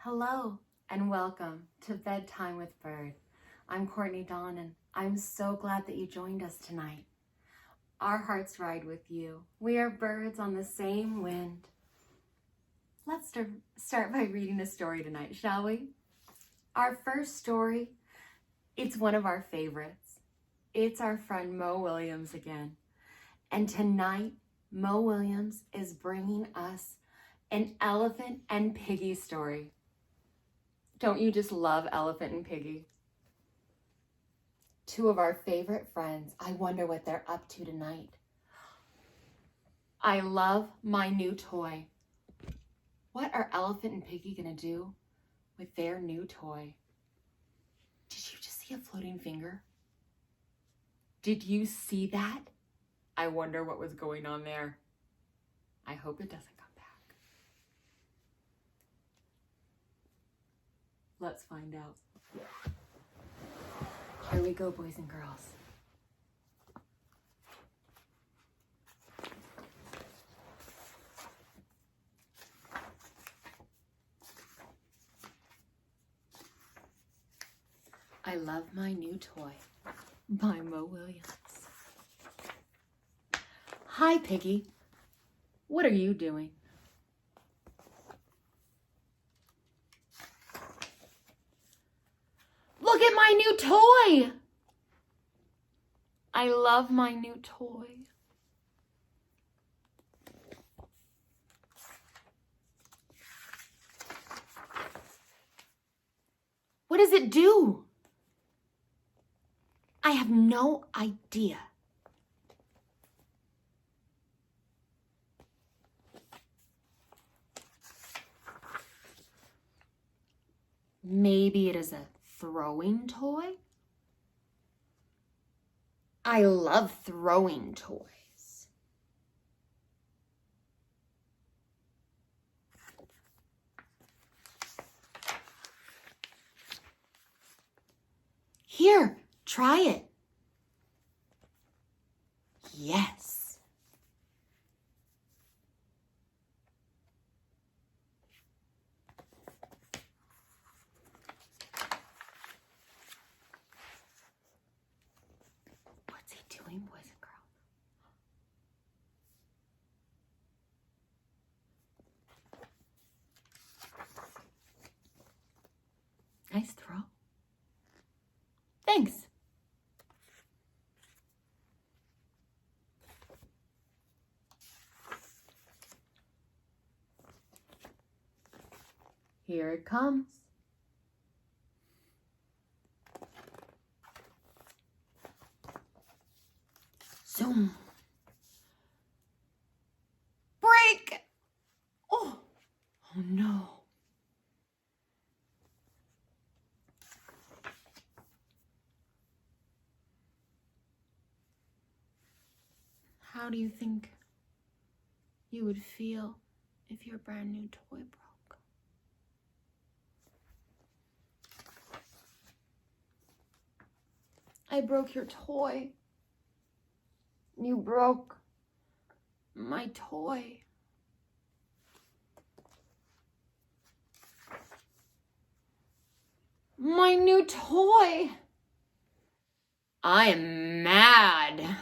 Hello and welcome to Bedtime with Bird. I'm Courtney Dawn and I'm so glad that you joined us tonight. Our hearts ride with you. We are birds on the same wind. Let's start by reading a story tonight, shall we? Our first story, it's one of our favorites. It's our friend Mo Willems again. And tonight, Mo Willems is bringing us an elephant and piggy story. Don't you just love Elephant and Piggy? Two of our favorite friends. I wonder what they're up to tonight. I love my new toy. What are Elephant and Piggy gonna do with their new toy? Did you just see a floating finger? Did you see that? I wonder what was going on there. I hope it doesn't come back. Let's find out. Here we go, boys and girls. I love my new toy by Mo Willems. Hi, Piggy. What are you doing? Look at my new toy! I love my new toy. What does it do? I have no idea. Maybe it is a throwing toy? I love throwing toys. Here, try it. Yes. What's he doing, boys and girls? Nice throw. Thanks. Here it comes. Zoom. Break! Oh no. How do you think you would feel if your brand new toy broke? I broke your toy. You broke my toy. My new toy. I am mad.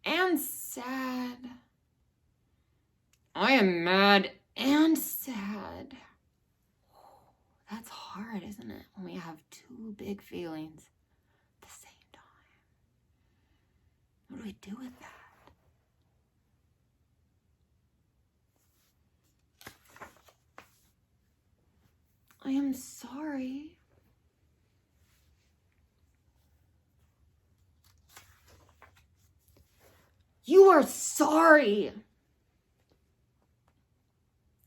And sad. I am mad and sad. That's hard, isn't it? When we have two big feelings at the same time. What do we do with that? I am sorry. You are sorry.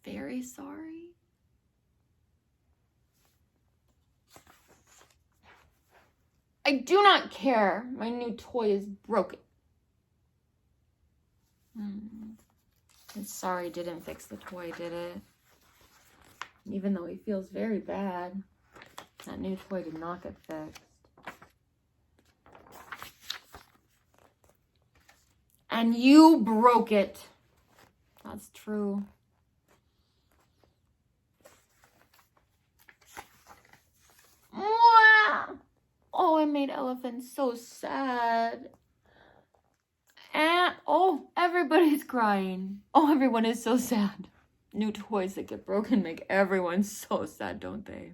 Very sorry. I do not care. My new toy is broken. And sorry didn't fix the toy, did it? Even though he feels very bad, that new toy did not get fixed. And you broke it. That's true. Oh, I made Elephant so sad. And, oh, everybody's crying. Oh, everyone is so sad. New toys that get broken make everyone so sad, don't they?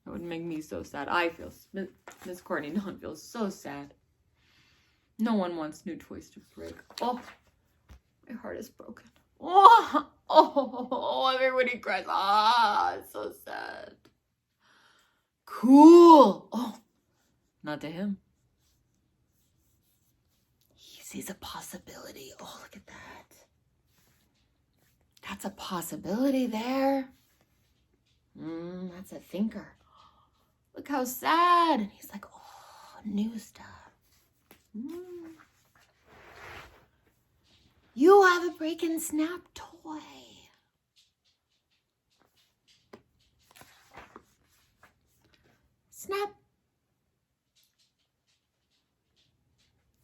That would make me so sad. I feel, Miss Courtney Dawn feels so sad. No one wants new toys to break. Oh, my heart is broken. Oh, everybody cries. Ah, it's so sad. Cool. Oh, not to him. He sees a possibility. Oh, look at that. That's a possibility there. That's a thinker. Look how sad. And he's like, oh, new stuff. You have a break and snap toy. Snap.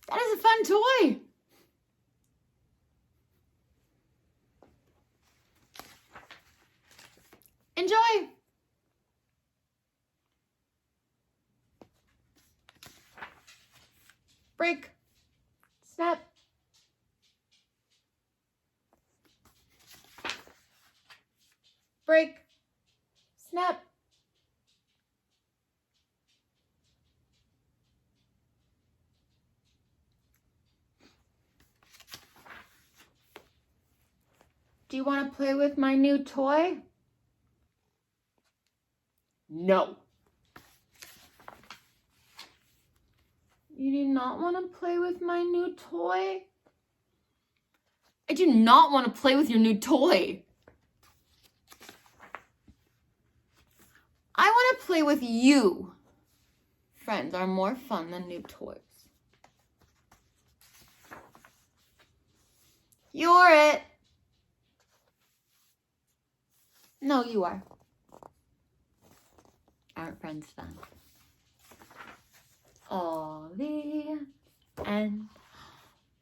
That is a fun toy. Enjoy. Break. Snap. Break. Snap. Do you want to play with my new toy? No. You do not want to play with my new toy? I do not want to play with your new toy. I want to play with you. Friends are more fun than new toys. You're it. No, you are. Aren't friends fun? Oh, the end.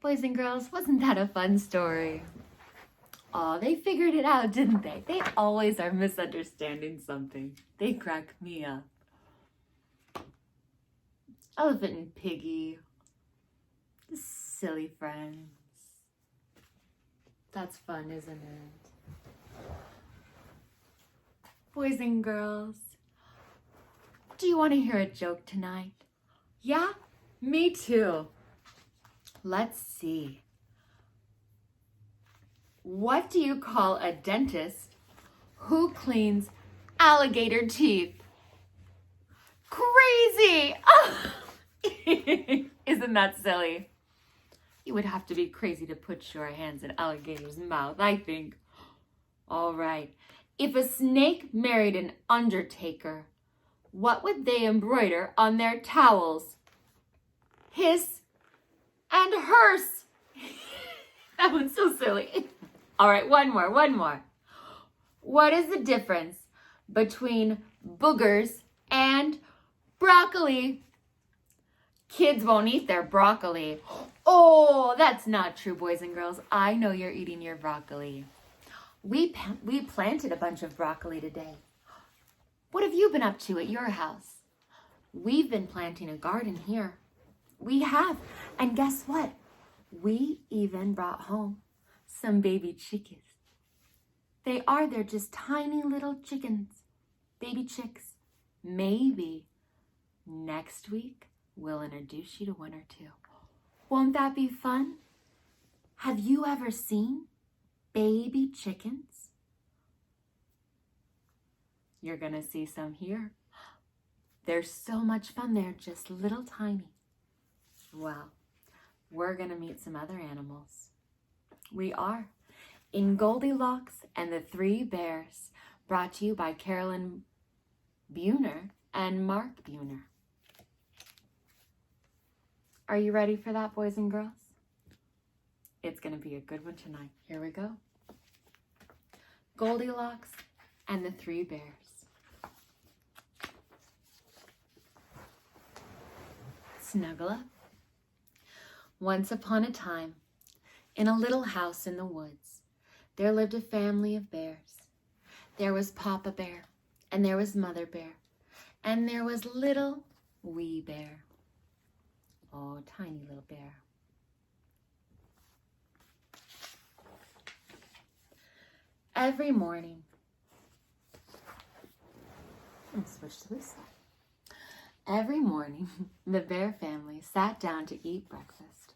Boys and girls, wasn't that a fun story? Oh, they figured it out, didn't they? They always are misunderstanding something. They crack me up. Elephant and Piggy. Silly friends. That's fun, isn't it? Boys and girls, do you want to hear a joke tonight? Yeah, me too. Let's see. What do you call a dentist who cleans alligator teeth? Crazy! Isn't that silly? You would have to be crazy to put your hands in alligator's mouth, I think. All right. If a snake married an undertaker, what would they embroider on their towels? His and hers. That one's so silly. All right, one more. What is the difference between boogers and broccoli? Kids won't eat their broccoli. Oh, that's not true, boys and girls. I know you're eating your broccoli. We planted a bunch of broccoli today. What have you been up to at your house? We've been planting a garden here. We have. And guess what? We even brought home some baby chickens. They're just tiny little chickens. Baby chicks. Maybe next week we'll introduce you to one or two. Won't that be fun? Have you ever seen baby chickens? You're gonna see some here. They're so much fun. They're just little tiny. Well, we're gonna meet some other animals. We are in Goldilocks and the Three Bears, brought to you by Caralyn Buehner and Mark Buehner. Are you ready for that, boys and girls? It's gonna be a good one tonight. Here we go. Goldilocks and the Three Bears. Snuggle up. Once upon a time, in a little house in the woods, there lived a family of bears. There was Papa Bear, and there was Mother Bear, and there was little wee bear. Oh, tiny little bear. Every morning, let's switch to this side. Every morning, the bear family sat down to eat breakfast.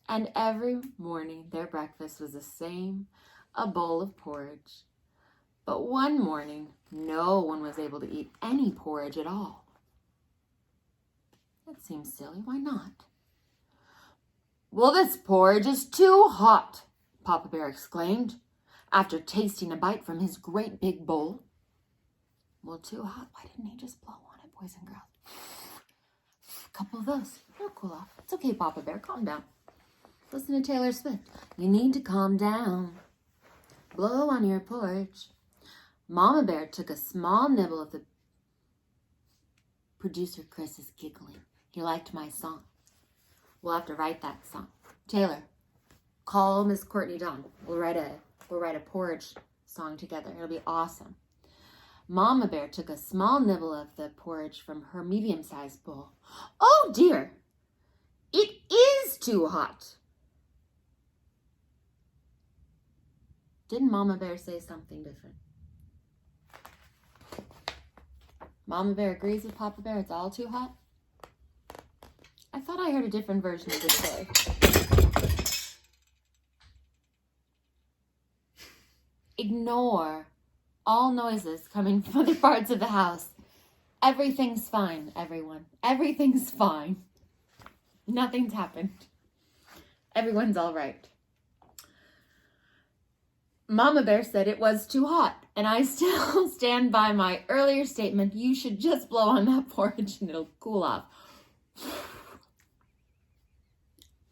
And every morning, their breakfast was the same, a bowl of porridge. But one morning, no one was able to eat any porridge at all. That seems silly. Why not? Well, this porridge is too hot, Papa Bear exclaimed, after tasting a bite from his great big bowl. Well, too hot? Why didn't he just blow on it, boys and girls? A couple of those. It'll cool off. It's okay, Papa Bear. Calm down. Listen to Taylor Swift. You need to calm down. Blow on your porridge. Mama Bear took a small nibble of the... Producer Chris is giggling. He liked my song. We'll have to write that song. Taylor, call Miss Courtney Dawn. We'll write a porridge song together. It'll be awesome. Mama Bear took a small nibble of the porridge from her medium-sized bowl. Oh dear, it is too hot. Didn't Mama Bear say something different? Mama Bear agrees with Papa Bear, it's all too hot? I thought I heard a different version of the story. Ignore all noises coming from other parts of the house. Everything's fine, everyone. Everything's fine. Nothing's happened. Everyone's all right. Mama Bear said it was too hot, and I still stand by my earlier statement. You should just blow on that porridge and it'll cool off.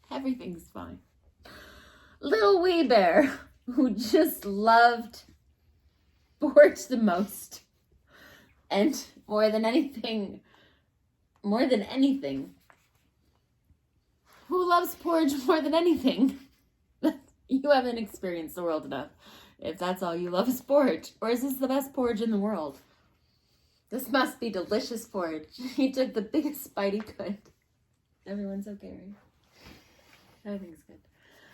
Everything's fine. Little wee bear, who just loved porridge the most, and more than anything, who loves porridge more than anything? You haven't experienced the world enough if that's all you love is porridge. Or is this the best porridge in the world? This must be delicious porridge. He took the biggest bite he could. Everyone's okay, right? Everything's good.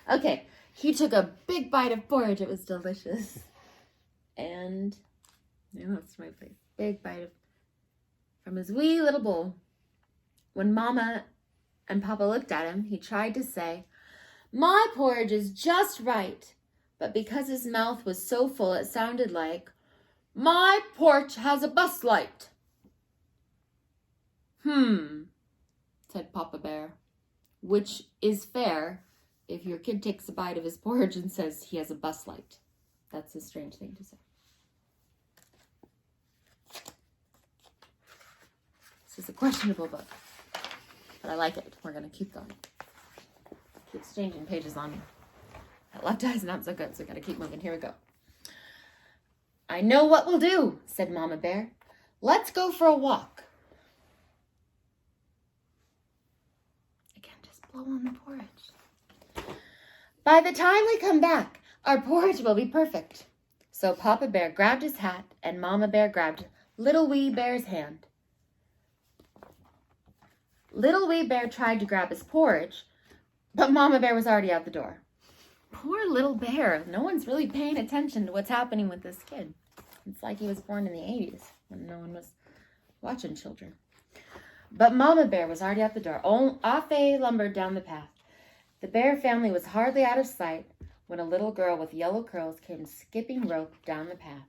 Okay, he took a big bite of porridge. It was delicious. And, that's my face. Big bite from his wee little bowl. When Mama and Papa looked at him, he tried to say, my porridge is just right. But because his mouth was so full, it sounded like, my porch has a bus light. Said Papa Bear, which is fair if your kid takes a bite of his porridge and says he has a bus light. That's a strange thing to say. This is a questionable book, but I like it. We're going to keep going. Keep exchanging pages on me. That left eye's not so good, so I got to keep moving. Here we go. I know what we'll do, said Mama Bear. Let's go for a walk. Again, just blow on the porridge. By the time we come back, our porridge will be perfect. So Papa Bear grabbed his hat and Mama Bear grabbed Little Wee Bear's hand. Little Wee Bear tried to grab his porridge, but Mama Bear was already out the door. Poor little bear. No one's really paying attention to what's happening with this kid. It's like he was born in the 80s when no one was watching children. But Mama Bear was already out the door. Off they lumbered down the path. The bear family was hardly out of sight when a little girl with yellow curls came skipping rope down the path.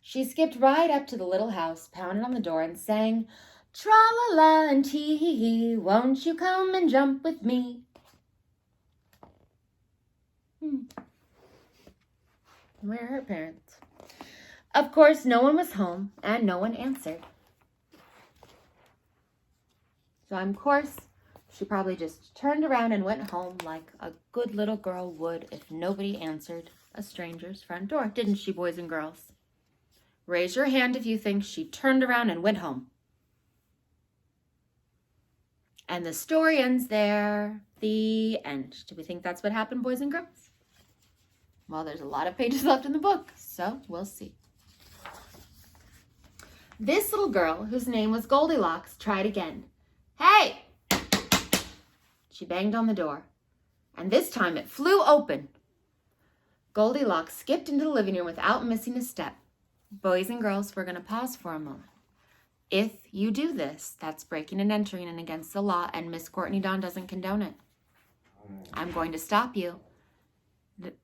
She skipped right up to the little house, pounded on the door, and sang, tra-la-la and tee-hee-hee, won't you come and jump with me? Where are her parents? Of course, no one was home, and no one answered. So, of course, she probably just turned around and went home like a good little girl would if nobody answered a stranger's front door. Didn't she, boys and girls? Raise your hand if you think she turned around and went home. And the story ends there. The end. Do we think that's what happened, boys and girls? Well, there's a lot of pages left in the book, so we'll see. This little girl, whose name was Goldilocks, tried again. Hey! She banged on the door, and this time it flew open. Goldilocks skipped into the living room without missing a step. Boys and girls, we're going to pause for a moment. If you do this, that's breaking and entering and against the law, and Miss Courtney Dawn doesn't condone it. I'm going to stop you.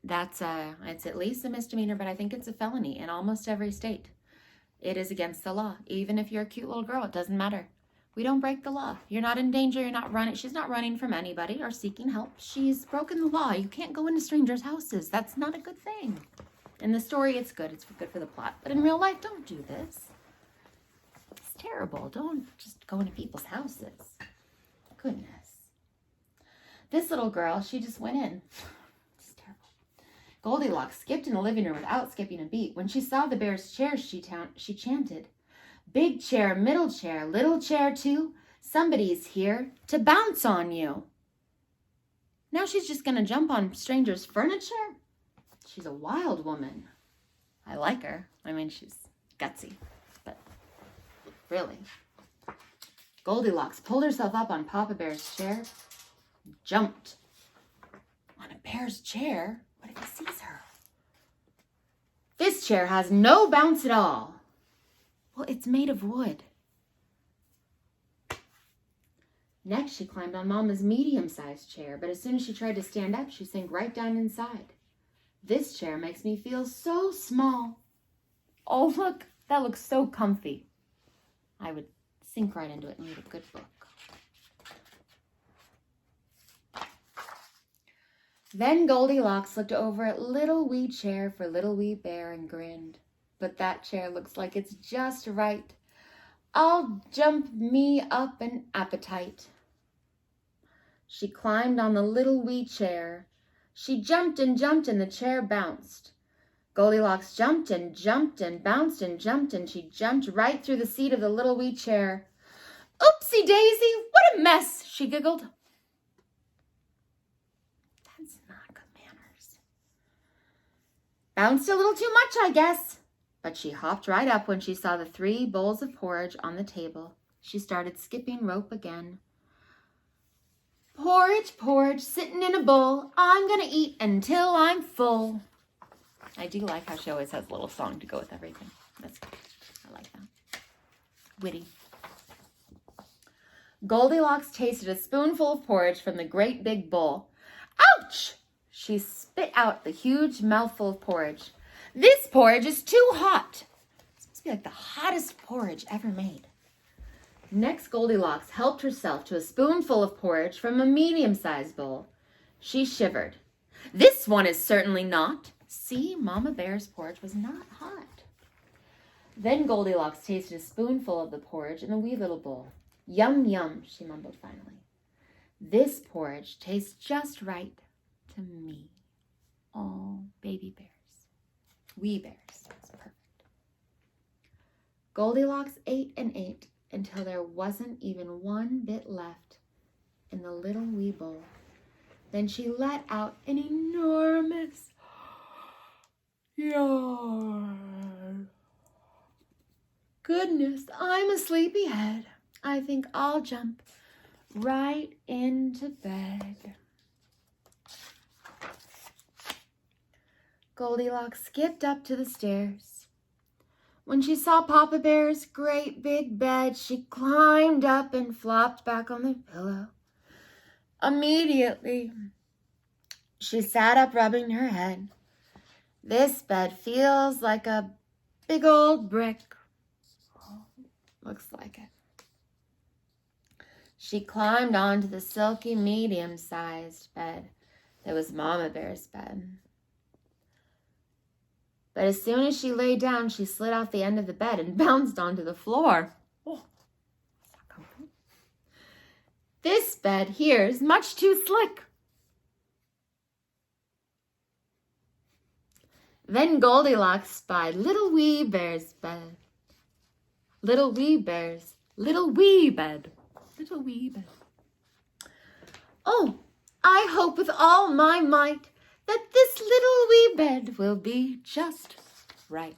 It's at least a misdemeanor, but I think it's a felony in almost every state. It is against the law. Even if you're a cute little girl, it doesn't matter. We don't break the law. You're not in danger. You're not running. She's not running from anybody or seeking help. She's broken the law. You can't go into strangers' houses. That's not a good thing. In the story, it's good. It's good for the plot. But in real life, don't do this. It's terrible. Don't just go into people's houses. Goodness. This little girl, she just went in. It's terrible. Goldilocks skipped in the living room without skipping a beat. When she saw the bear's chairs, she chanted, "Big chair, middle chair, little chair too. Somebody's here to bounce on you." Now she's just going to jump on strangers' furniture? She's a wild woman. I like her. I mean, she's gutsy, but really. Goldilocks pulled herself up on Papa Bear's chair, jumped on a bear's chair. What if he sees her? This chair has no bounce at all. Well, it's made of wood. Next, she climbed on Mama's medium-sized chair, but as soon as she tried to stand up, she sank right down inside. This chair makes me feel so small. Oh, look, that looks so comfy. I would sink right into it and read a good book. Then Goldilocks looked over at Little Wee Chair for Little Wee Bear and grinned. But that chair looks like it's just right. I'll jump me up an appetite. She climbed on the Little Wee Chair. She jumped and the chair bounced. Goldilocks jumped and bounced and jumped, and she jumped right through the seat of the Little Wee Chair. Oopsie daisy, what a mess, she giggled. That's not good manners. Bounced a little too much, I guess. But she hopped right up when she saw the 3 bowls of porridge on the table. She started skipping rope again. Porridge, porridge, sitting in a bowl. I'm going to eat until I'm full. I do like how she always has a little song to go with everything. That's good. I like that. Witty. Goldilocks tasted a spoonful of porridge from the great big bowl. Ouch! She spit out the huge mouthful of porridge. This porridge is too hot. This must be like the hottest porridge ever made. Next, Goldilocks helped herself to a spoonful of porridge from a medium-sized bowl. She shivered. This one is certainly not. See, Mama Bear's porridge was not hot. Then Goldilocks tasted a spoonful of the porridge in the wee little bowl. Yum, yum, she mumbled finally. This porridge tastes just right to me. Oh, baby bears. Wee bears. That's perfect. Goldilocks ate and ate until there wasn't even one bit left in the little wee bowl. Then she let out an enormous yawn. Goodness, I'm a sleepyhead. I think I'll jump right into bed. Goldilocks skipped up to the stairs. When she saw Papa Bear's great big bed, she climbed up and flopped back on the pillow. Immediately, she sat up, rubbing her head. This bed feels like a big old brick. Oh, looks like it. She climbed onto the silky, medium-sized bed that was Mama Bear's bed. But as soon as she lay down, she slid off the end of the bed and bounced onto the floor. Oh, that's not comfortable. This bed here is much too slick. Then Goldilocks spied Little Wee Bear's bed. Little Wee Bear's little wee bed. Little wee bed. Oh, I hope with all my might that this little wee bed will be just right.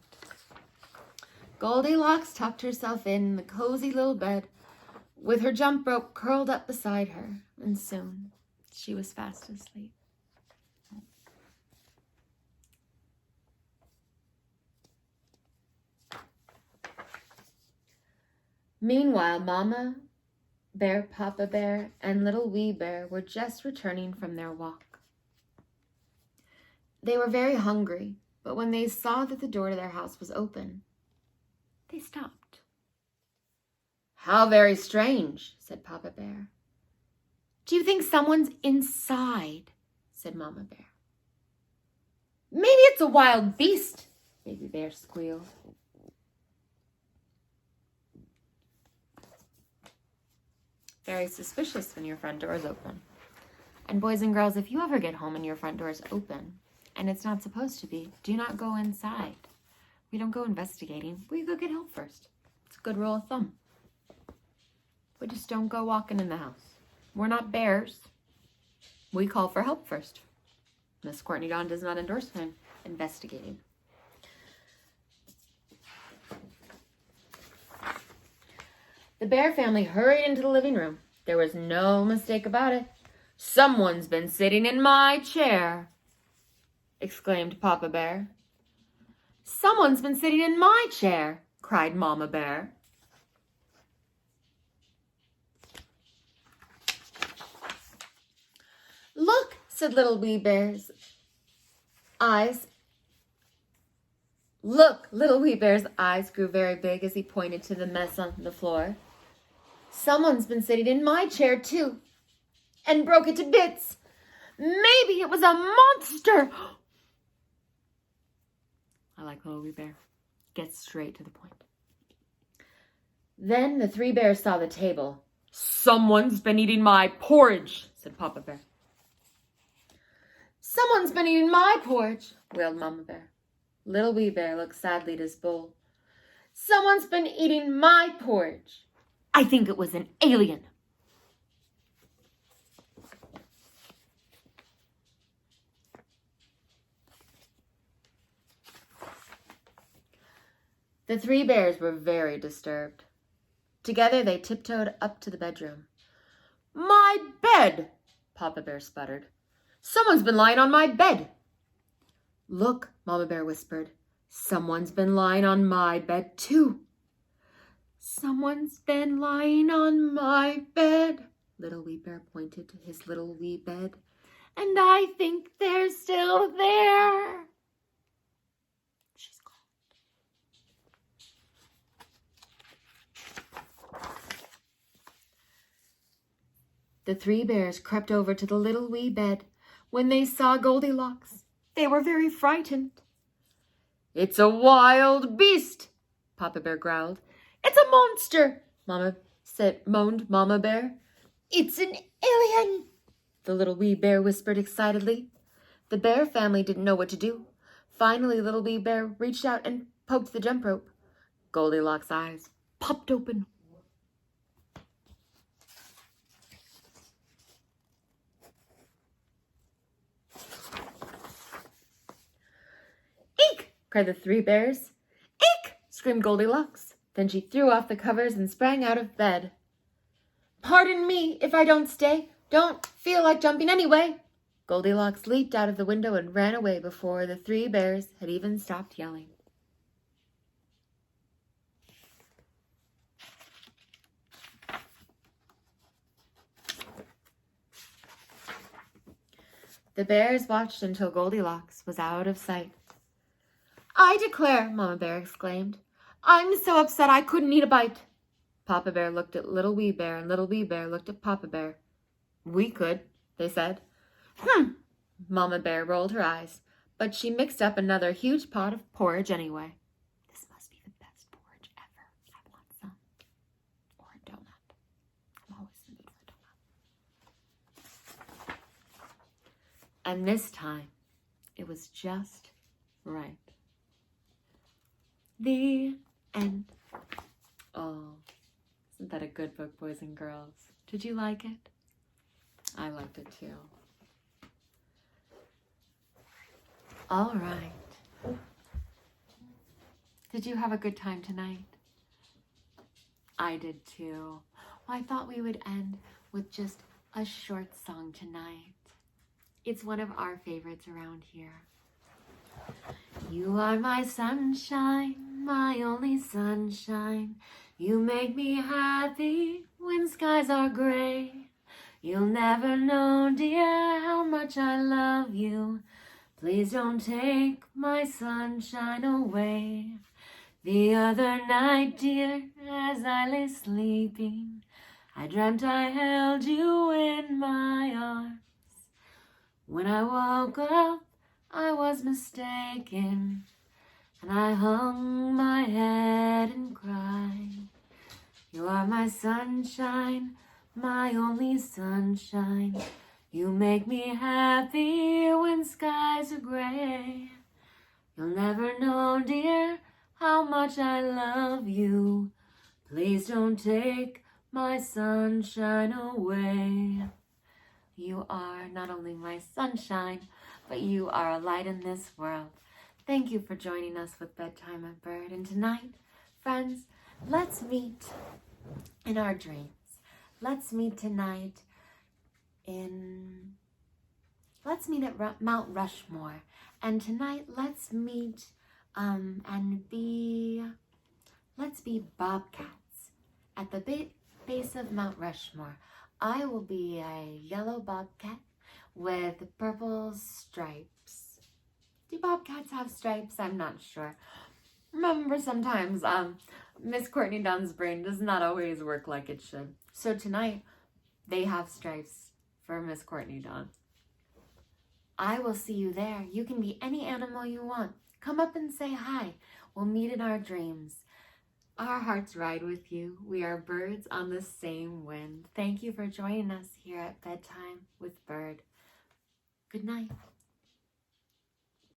Goldilocks tucked herself in the cozy little bed with her jump rope curled up beside her, and soon she was fast asleep. Meanwhile, Mama Bear, Papa Bear, and Little Wee Bear were just returning from their walk. They were very hungry, but when they saw that the door to their house was open, they stopped. "How very strange," said Papa Bear. "Do you think someone's inside?" said Mama Bear. "Maybe it's a wild beast," Baby Bear squealed. Very suspicious when your front door is open. And boys and girls, if you ever get home and your front door is open, and it's not supposed to be, do not go inside. We don't go investigating. We go get help first. It's a good rule of thumb. We just don't go walking in the house. We're not bears. We call for help first. Miss Courtney Dawn does not endorse investigating. The Bear family hurried into the living room. There was no mistake about it. "Someone's been sitting in my chair," exclaimed Papa Bear. "Someone's been sitting in my chair," cried Mama Bear. "Look," said Little Wee Bear's eyes. Look, Little Wee Bear's eyes grew very big as he pointed to the mess on the floor. "Someone's been sitting in my chair, too, and broke it to bits. Maybe it was a monster." I like Little Wee Bear. Gets straight to the point. Then the three bears saw the table. "Someone's been eating my porridge," said Papa Bear. "Someone's been eating my porridge," wailed Mama Bear. Little Wee Bear looked sadly at his bowl. "Someone's been eating my porridge. I think it was an alien." The three bears were very disturbed. Together they tiptoed up to the bedroom. "My bed!" Papa Bear sputtered. "Someone's been lying on my bed." "Look," Mama Bear whispered. "Someone's been lying on my bed, too." "Someone's been lying on my bed," Little Wee Bear pointed to his little wee bed. "And I think they're still there." She's gone. The three bears crept over to the little wee bed. When they saw Goldilocks, they were very frightened. "It's a wild beast," Papa Bear growled. "It's a monster," moaned Mama Bear. "It's an alien," the little wee bear whispered excitedly. The bear family didn't know what to do. Finally, Little Wee Bear reached out and poked the jump rope. Goldilocks' eyes popped open. "Eek!" cried the three bears. "Eek!" screamed Goldilocks. Then she threw off the covers and sprang out of bed. "Pardon me if I don't stay. Don't feel like jumping anyway." Goldilocks leaped out of the window and ran away before the three bears had even stopped yelling. The bears watched until Goldilocks was out of sight. "I declare," Mama Bear exclaimed, "I'm so upset I couldn't eat a bite." Papa Bear looked at Little Wee Bear, and Little Wee Bear looked at Papa Bear. "We could," they said. Mama Bear rolled her eyes, but she mixed up another huge pot of porridge anyway. "This must be the best porridge ever. I want some. Or a donut. I'm always in the mood for a donut." And this time, it was just right. The end. Oh, isn't that a good book, boys and girls? Did you like it? I liked it too. All right. Did you have a good time tonight? I did too. Well, I thought we would end with just a short song tonight. It's one of our favorites around here. You are my sunshine, my only sunshine. You make me happy when skies are gray. You'll never know, dear, how much I love you. Please don't take my sunshine away. The other night, dear, as I lay sleeping, I dreamt I held you in my arms. When I woke up, I was mistaken, and I hung my head and cried. You are my sunshine, my only sunshine. You make me happy when skies are gray. You'll never know, dear, how much I love you. Please don't take my sunshine away. You are not only my sunshine, but you are a light in this world. Thank you for joining us with Bedtime with Bird. And tonight, friends, let's meet in our dreams. Let's meet tonight at Mount Rushmore. And tonight, let's meet let's be bobcats at the base of Mount Rushmore. I will be a yellow bobcat with purple stripes. Do bobcats have stripes? I'm not sure. Remember, sometimes Miss Courtney Dunn's brain does not always work like it should. So tonight, they have stripes for Miss Courtney Dunn. I will see you there. You can be any animal you want. Come up and say hi. We'll meet in our dreams. Our hearts ride with you. We are birds on the same wind. Thank you for joining us here at Bedtime with Bird. Good night.